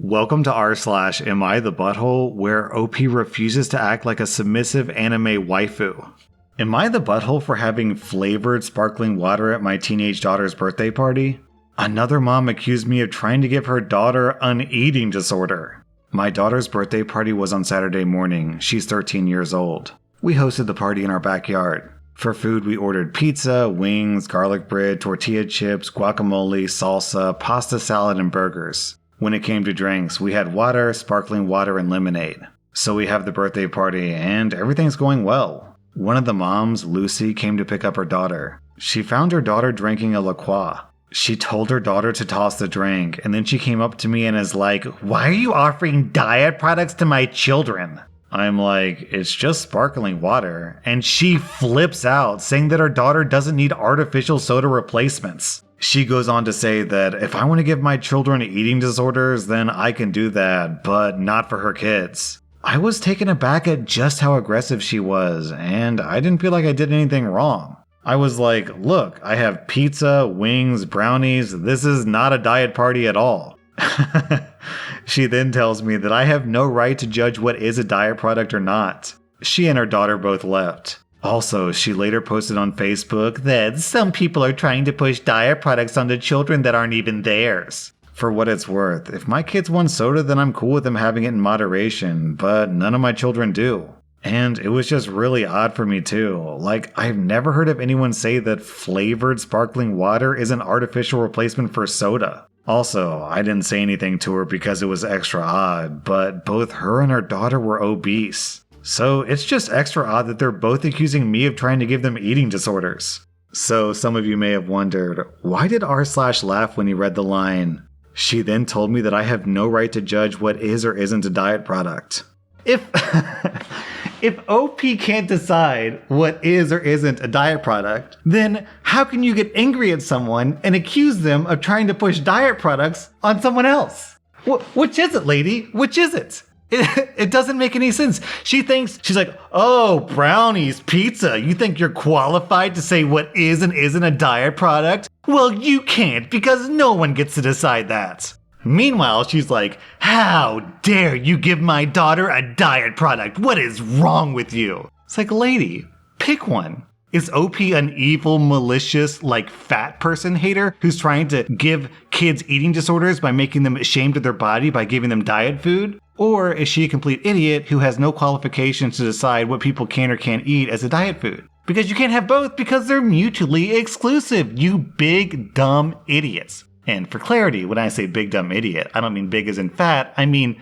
Welcome to rSlash AmITheButthole, where OP refuses to act like a submissive anime waifu. Am I the butthole for having flavored sparkling water at my teenage daughter's birthday party? Another mom accused me of trying to give her daughter an eating disorder. My daughter's birthday party was on Saturday morning. She's 13 years old. We hosted the party in our backyard. For food, we ordered pizza, wings, garlic bread, tortilla chips, guacamole, salsa, pasta salad, and burgers. When it came to drinks, we had water, sparkling water, and lemonade. So we have the birthday party, and everything's going well. One of the moms, Lucy, came to pick up her daughter. She found her daughter drinking a La Croix. She told her daughter to toss the drink, and then she came up to me and is like, "Why are you offering diet products to my children?" I'm like, "It's just sparkling water." And she flips out, saying that her daughter doesn't need artificial soda replacements. She goes on to say that if I want to give my children eating disorders, then I can do that, but not for her kids. I was taken aback at just how aggressive she was, and I didn't feel like I did anything wrong. I was like, "Look, I have pizza, wings, brownies. This is not a diet party at all." She then tells me that I have no right to judge what is a diet product or not. She and her daughter both left. Also, she later posted on Facebook that some people are trying to push diet products onto children that aren't even theirs. For what it's worth, if my kids want soda, then I'm cool with them having it in moderation, but none of my children do. And it was just really odd for me too. Like, I've never heard of anyone say that flavored sparkling water is an artificial replacement for soda. Also, I didn't say anything to her because it was extra odd, but both her and her daughter were obese. So it's just extra odd that they're both accusing me of trying to give them eating disorders. So some of you may have wondered, why did rSlash laugh when he read the line? She then told me that I have no right to judge what is or isn't a diet product. If OP can't decide what is or isn't a diet product, then how can you get angry at someone and accuse them of trying to push diet products on someone else? Which is it, lady? Which is it? It doesn't make any sense. She's like, "Oh, brownies, pizza. You think you're qualified to say what is and isn't a diet product? Well, you can't, because no one gets to decide that." Meanwhile, she's like, "How dare you give my daughter a diet product? What is wrong with you?" It's like, lady, pick one. Is OP an evil, malicious, fat person hater who's trying to give kids eating disorders by making them ashamed of their body by giving them diet food? Or is she a complete idiot who has no qualifications to decide what people can or can't eat as a diet food? Because you can't have both because they're mutually exclusive, you big, dumb idiots. And for clarity, when I say big, dumb idiot, I don't mean big as in fat, I mean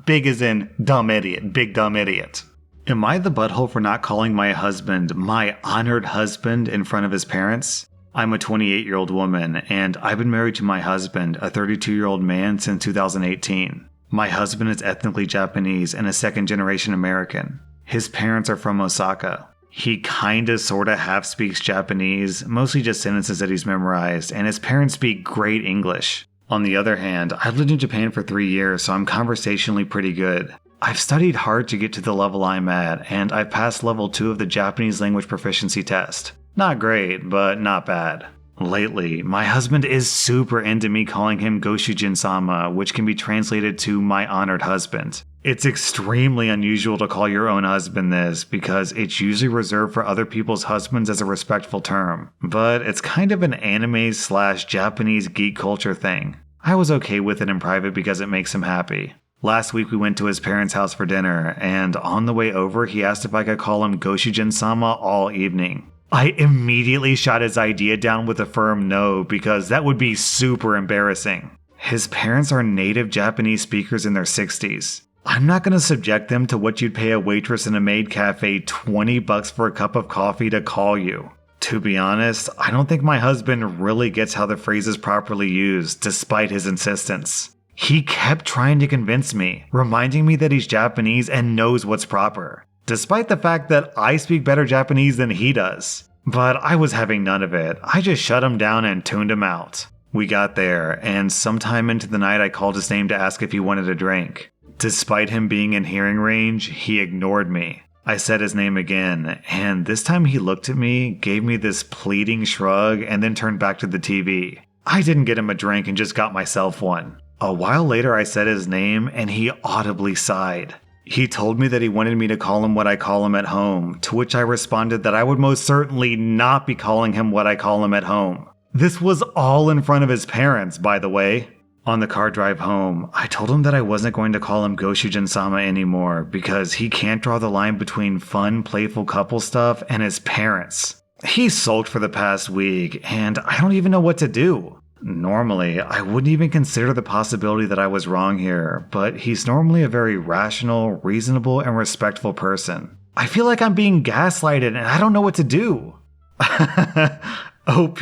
big as in dumb idiot, big, dumb idiot. Am I the butthole for not calling my husband my honored husband in front of his parents? I'm a 28-year-old woman, and I've been married to my husband, a 32-year-old man, since 2018. My husband is ethnically Japanese and a second-generation American. His parents are from Osaka. He kinda sorta half speaks Japanese, mostly just sentences that he's memorized, and his parents speak great English. On the other hand, I've lived in Japan for 3 years, so I'm conversationally pretty good. I've studied hard to get to the level I'm at, and I've passed level 2 of the Japanese language proficiency test. Not great, but not bad. Lately, my husband is super into me calling him Goshujin-sama, which can be translated to my honored husband. It's extremely unusual to call your own husband this, because it's usually reserved for other people's husbands as a respectful term. But it's kind of an anime/Japanese geek culture thing. I was okay with it in private because it makes him happy. Last week we went to his parents' house for dinner, and on the way over he asked if I could call him Goshujin-sama all evening. I immediately shot his idea down with a firm no, because that would be super embarrassing. His parents are native Japanese speakers in their 60s. I'm not going to subject them to what you'd pay a waitress in a maid cafe $20 for a cup of coffee to call you. To be honest, I don't think my husband really gets how the phrase is properly used, despite his insistence. He kept trying to convince me, reminding me that he's Japanese and knows what's proper, despite the fact that I speak better Japanese than he does. But I was having none of it. I just shut him down and tuned him out. We got there, and sometime into the night I called his name to ask if he wanted a drink. Despite him being in hearing range, he ignored me. I said his name again, and this time he looked at me, gave me this pleading shrug, and then turned back to the TV. I didn't get him a drink and just got myself one. A while later I said his name and he audibly sighed. He told me that he wanted me to call him what I call him at home, to which I responded that I would most certainly not be calling him what I call him at home. This was all in front of his parents, by the way. On the car drive home, I told him that I wasn't going to call him Goshujin-sama anymore because he can't draw the line between fun, playful couple stuff and his parents. He sulked for the past week, and I don't even know what to do. Normally, I wouldn't even consider the possibility that I was wrong here, but he's normally a very rational, reasonable, and respectful person. I feel like I'm being gaslighted and I don't know what to do. OP,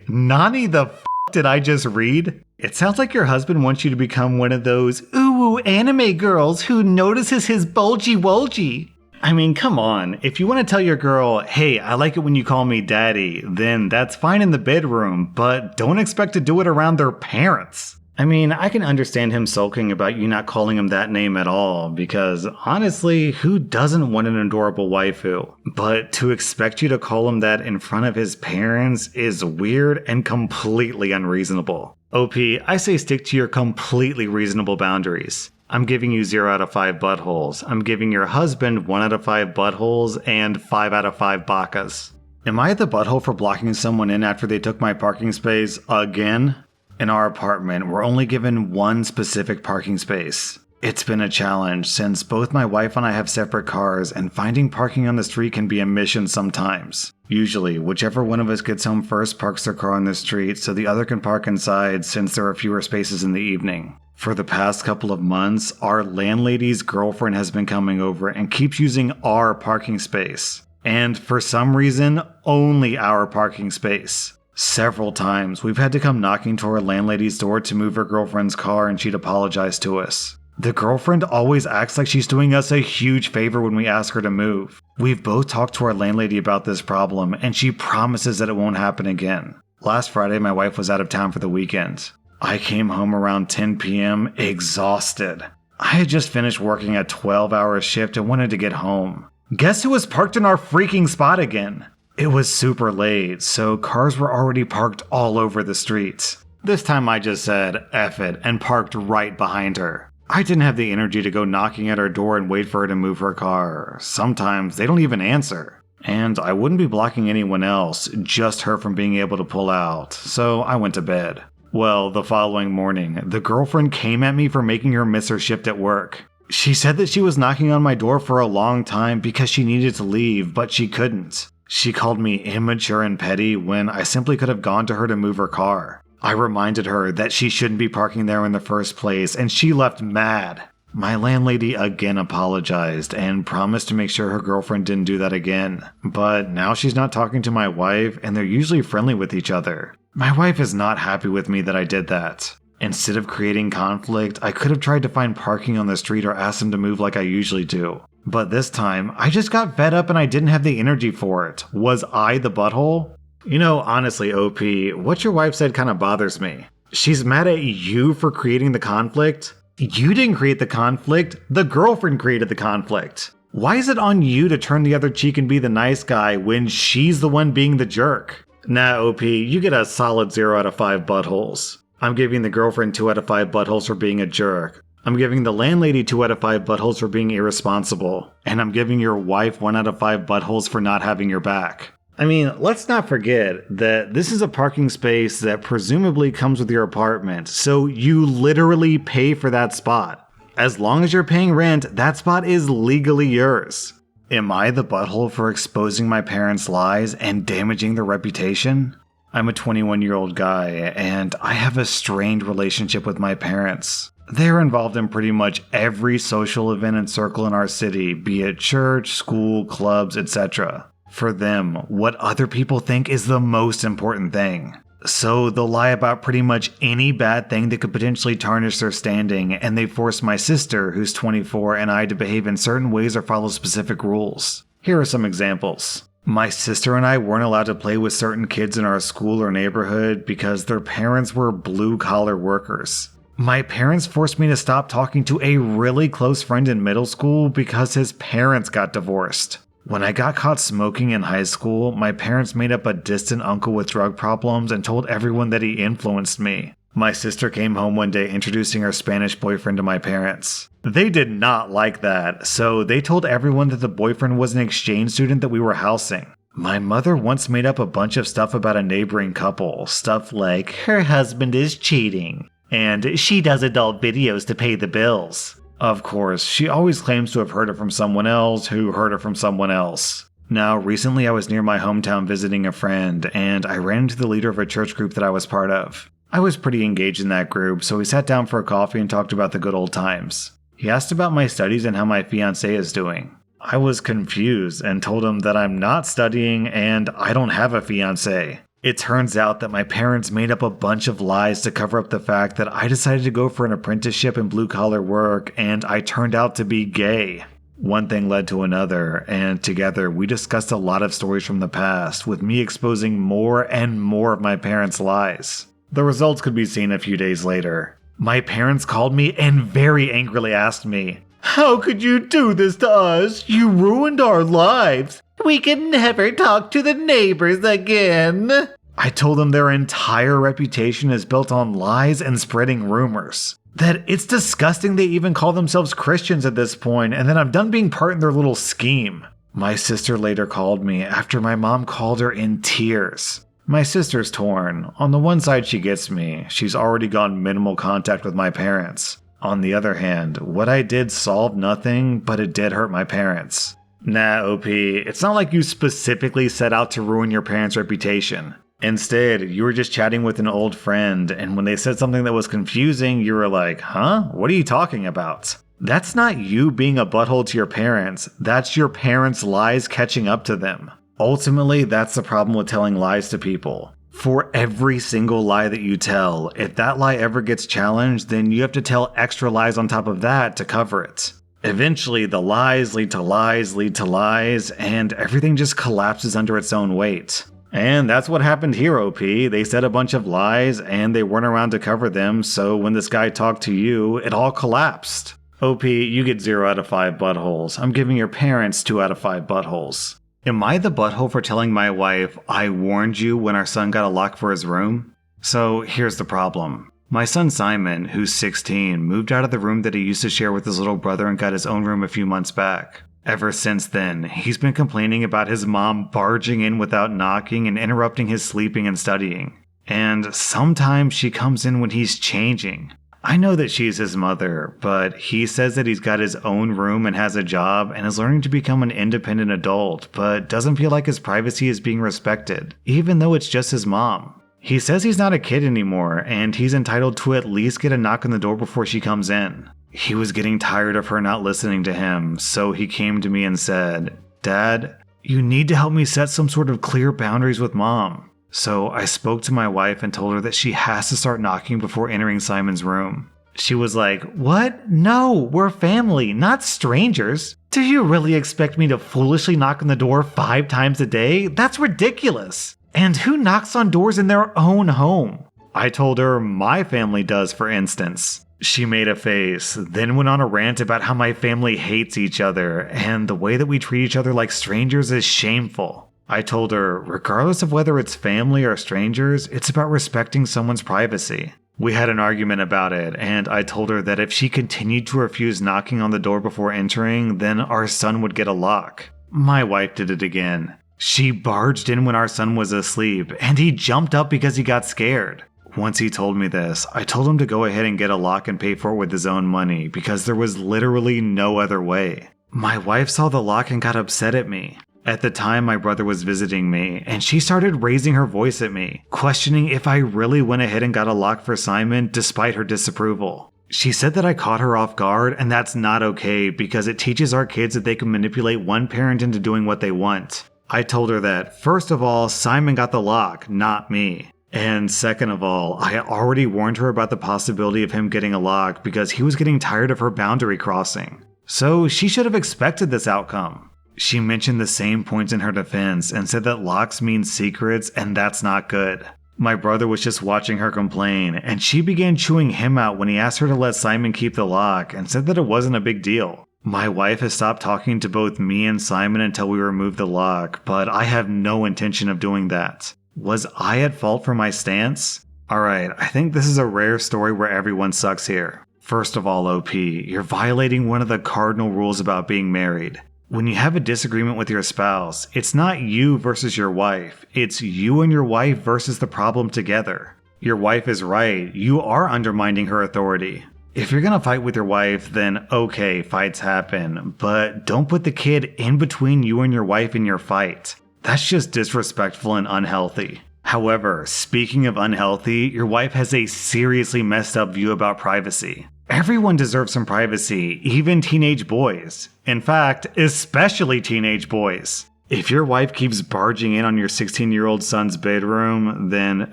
Nani the f*** did I just read? It sounds like your husband wants you to become one of those ooh anime girls who notices his bulgy-wulgy. I mean, come on, if you want to tell your girl, hey, I like it when you call me daddy, then that's fine in the bedroom, but don't expect to do it around their parents. I mean, I can understand him sulking about you not calling him that name at all, because honestly, who doesn't want an adorable waifu? But to expect you to call him that in front of his parents is weird and completely unreasonable. OP, I say stick to your completely reasonable boundaries. I'm giving you 0 out of 5 buttholes. I'm giving your husband 1 out of 5 buttholes and 5 out of 5 bakas. Am I the butthole for blocking someone in after they took my parking space again? In our apartment, we're only given one specific parking space. It's been a challenge since both my wife and I have separate cars and finding parking on the street can be a mission sometimes. Usually, whichever one of us gets home first parks their car on the street so the other can park inside since there are fewer spaces in the evening. For the past couple of months, our landlady's girlfriend has been coming over and keeps using our parking space. And for some reason, only our parking space. Several times, we've had to come knocking to our landlady's door to move her girlfriend's car and she'd apologize to us. The girlfriend always acts like she's doing us a huge favor when we ask her to move. We've both talked to our landlady about this problem and she promises that it won't happen again. Last Friday, my wife was out of town for the weekend. I came home around 10 p.m. exhausted. I had just finished working a 12-hour shift and wanted to get home. Guess who was parked in our freaking spot again? It was super late, so cars were already parked all over the streets. This time I just said, F it, and parked right behind her. I didn't have the energy to go knocking at her door and wait for her to move her car. Sometimes they don't even answer. And I wouldn't be blocking anyone else, just her from being able to pull out, so I went to bed. Well, the following morning, the girlfriend came at me for making her miss her shift at work. She said that she was knocking on my door for a long time because she needed to leave, but she couldn't. She called me immature and petty when I simply could have gone to her to move her car. I reminded her that she shouldn't be parking there in the first place, and she left mad. My landlady again apologized and promised to make sure her girlfriend didn't do that again. But now she's not talking to my wife, and they're usually friendly with each other. My wife is not happy with me that I did that. Instead of creating conflict, I could have tried to find parking on the street or ask them to move like I usually do. But this time, I just got fed up and I didn't have the energy for it. Was I the butthole? You know, honestly, OP, what your wife said kind of bothers me. She's mad at you for creating the conflict? You didn't create the conflict, the girlfriend created the conflict. Why is it on you to turn the other cheek and be the nice guy when she's the one being the jerk? Nah, OP, you get a solid 0 out of 5 buttholes. I'm giving the girlfriend 2 out of 5 buttholes for being a jerk. I'm giving the landlady 2 out of 5 buttholes for being irresponsible. And I'm giving your wife 1 out of 5 buttholes for not having your back. I mean, let's not forget that this is a parking space that presumably comes with your apartment, so you literally pay for that spot. As long as you're paying rent, that spot is legally yours. Am I the butthole for exposing my parents' lies and damaging their reputation? I'm a 21-year-old guy, and I have a strained relationship with my parents. They're involved in pretty much every social event and circle in our city, be it church, school, clubs, etc. For them, what other people think is the most important thing. So they'll lie about pretty much any bad thing that could potentially tarnish their standing, and they force my sister, who's 24, and I to behave in certain ways or follow specific rules. Here are some examples. My sister and I weren't allowed to play with certain kids in our school or neighborhood because their parents were blue-collar workers. My parents forced me to stop talking to a really close friend in middle school because his parents got divorced. When I got caught smoking in high school, my parents made up a distant uncle with drug problems and told everyone that he influenced me. My sister came home one day introducing her Spanish boyfriend to my parents. They did not like that, so they told everyone that the boyfriend was an exchange student that we were housing. My mother once made up a bunch of stuff about a neighboring couple, stuff like, her husband is cheating, and she does adult videos to pay the bills. Of course, she always claims to have heard it from someone else who heard it from someone else. Now, recently I was near my hometown visiting a friend, and I ran into the leader of a church group that I was part of. I was pretty engaged in that group, so we sat down for a coffee and talked about the good old times. He asked about my studies and how my fiancé is doing. I was confused and told him that I'm not studying and I don't have a fiancé. It turns out that my parents made up a bunch of lies to cover up the fact that I decided to go for an apprenticeship in blue-collar work and I turned out to be gay. One thing led to another, and together we discussed a lot of stories from the past, with me exposing more and more of my parents' lies. The results could be seen a few days later. My parents called me and very angrily asked me, "How could you do this to us? You ruined our lives. We can never talk to the neighbors again." I told them their entire reputation is built on lies and spreading rumors. That it's disgusting they even call themselves Christians at this point, and that I'm done being part in their little scheme. My sister later called me after my mom called her in tears. My sister's torn. On the one side she gets me. She's already gone minimal contact with my parents. On the other hand, what I did solved nothing, but it did hurt my parents. Nah, OP, it's not like you specifically set out to ruin your parents' reputation. Instead, you were just chatting with an old friend, and when they said something that was confusing, you were like, huh? What are you talking about? That's not you being a butthole to your parents, that's your parents' lies catching up to them. Ultimately, that's the problem with telling lies to people. For every single lie that you tell, if that lie ever gets challenged, then you have to tell extra lies on top of that to cover it. Eventually, the lies lead to lies lead to lies, and everything just collapses under its own weight. And that's what happened here, OP. They said a bunch of lies, and they weren't around to cover them, so when this guy talked to you, it all collapsed. OP, you get 0 out of 5 buttholes. I'm giving your parents 2 out of 5 buttholes. Am I the butthole for telling my wife, I warned you when our son got a lock for his room? So here's the problem. My son Simon, who's 16, moved out of the room that he used to share with his little brother and got his own room a few months back. Ever since then, he's been complaining about his mom barging in without knocking and interrupting his sleeping and studying. And sometimes she comes in when he's changing. I know that she's his mother, but he says that he's got his own room and has a job and is learning to become an independent adult, but doesn't feel like his privacy is being respected, even though it's just his mom. He says he's not a kid anymore, and he's entitled to at least get a knock on the door before she comes in. He was getting tired of her not listening to him, so he came to me and said, "Dad, you need to help me set some sort of clear boundaries with Mom." So I spoke to my wife and told her that she has to start knocking before entering Simon's room. She was like, "What? No, we're family, not strangers. Do you really expect me to foolishly knock on the door 5 times a day? That's ridiculous. And who knocks on doors in their own home?" I told her my family does, for instance. She made a face, then went on a rant about how my family hates each other, and the way that we treat each other like strangers is shameful. I told her, regardless of whether it's family or strangers, it's about respecting someone's privacy. We had an argument about it, and I told her that if she continued to refuse knocking on the door before entering, then our son would get a lock. My wife did it again. She barged in when our son was asleep, and he jumped up because he got scared. Once he told me this, I told him to go ahead and get a lock and pay for it with his own money, because there was literally no other way. My wife saw the lock and got upset at me. At the time, my brother was visiting me, and she started raising her voice at me, questioning if I really went ahead and got a lock for Simon despite her disapproval. She said that I caught her off guard, and that's not okay because it teaches our kids that they can manipulate one parent into doing what they want. I told her that, first of all, Simon got the lock, not me. And second of all, I already warned her about the possibility of him getting a lock because he was getting tired of her boundary crossing. So she should have expected this outcome. She mentioned the same points in her defense and said that locks mean secrets and that's not good. My brother was just watching her complain, and she began chewing him out when he asked her to let Simon keep the lock and said that it wasn't a big deal. My wife has stopped talking to both me and Simon until we remove the lock, but I have no intention of doing that. Was I at fault for my stance? Alright, I think this is a rare story where everyone sucks here. First of all, OP, you're violating one of the cardinal rules about being married. When you have a disagreement with your spouse, it's not you versus your wife, it's you and your wife versus the problem together. Your wife is right, you are undermining her authority. If you're gonna fight with your wife, then okay, fights happen, but don't put the kid in between you and your wife in your fight. That's just disrespectful and unhealthy. However, speaking of unhealthy, your wife has a seriously messed up view about privacy. Everyone deserves some privacy, even teenage boys. In fact, especially teenage boys. If your wife keeps barging in on your 16-year-old son's bedroom, then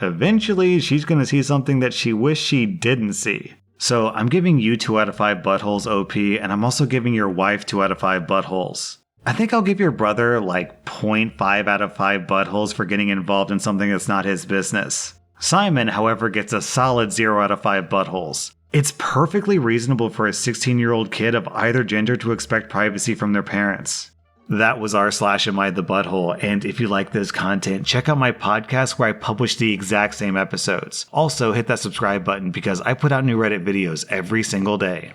eventually she's gonna see something that she wished she didn't see. So I'm giving you 2 out of 5 buttholes, OP, and I'm also giving your wife 2 out of 5 buttholes. I think I'll give your brother like 0.5 out of 5 buttholes for getting involved in something that's not his business. Simon, however, gets a solid 0 out of 5 buttholes. It's perfectly reasonable for a 16-year-old kid of either gender to expect privacy from their parents. That was rSlash AmITheButthole, and if you like this content, check out my podcast where I publish the exact same episodes. Also, hit that subscribe button because I put out new Reddit videos every single day.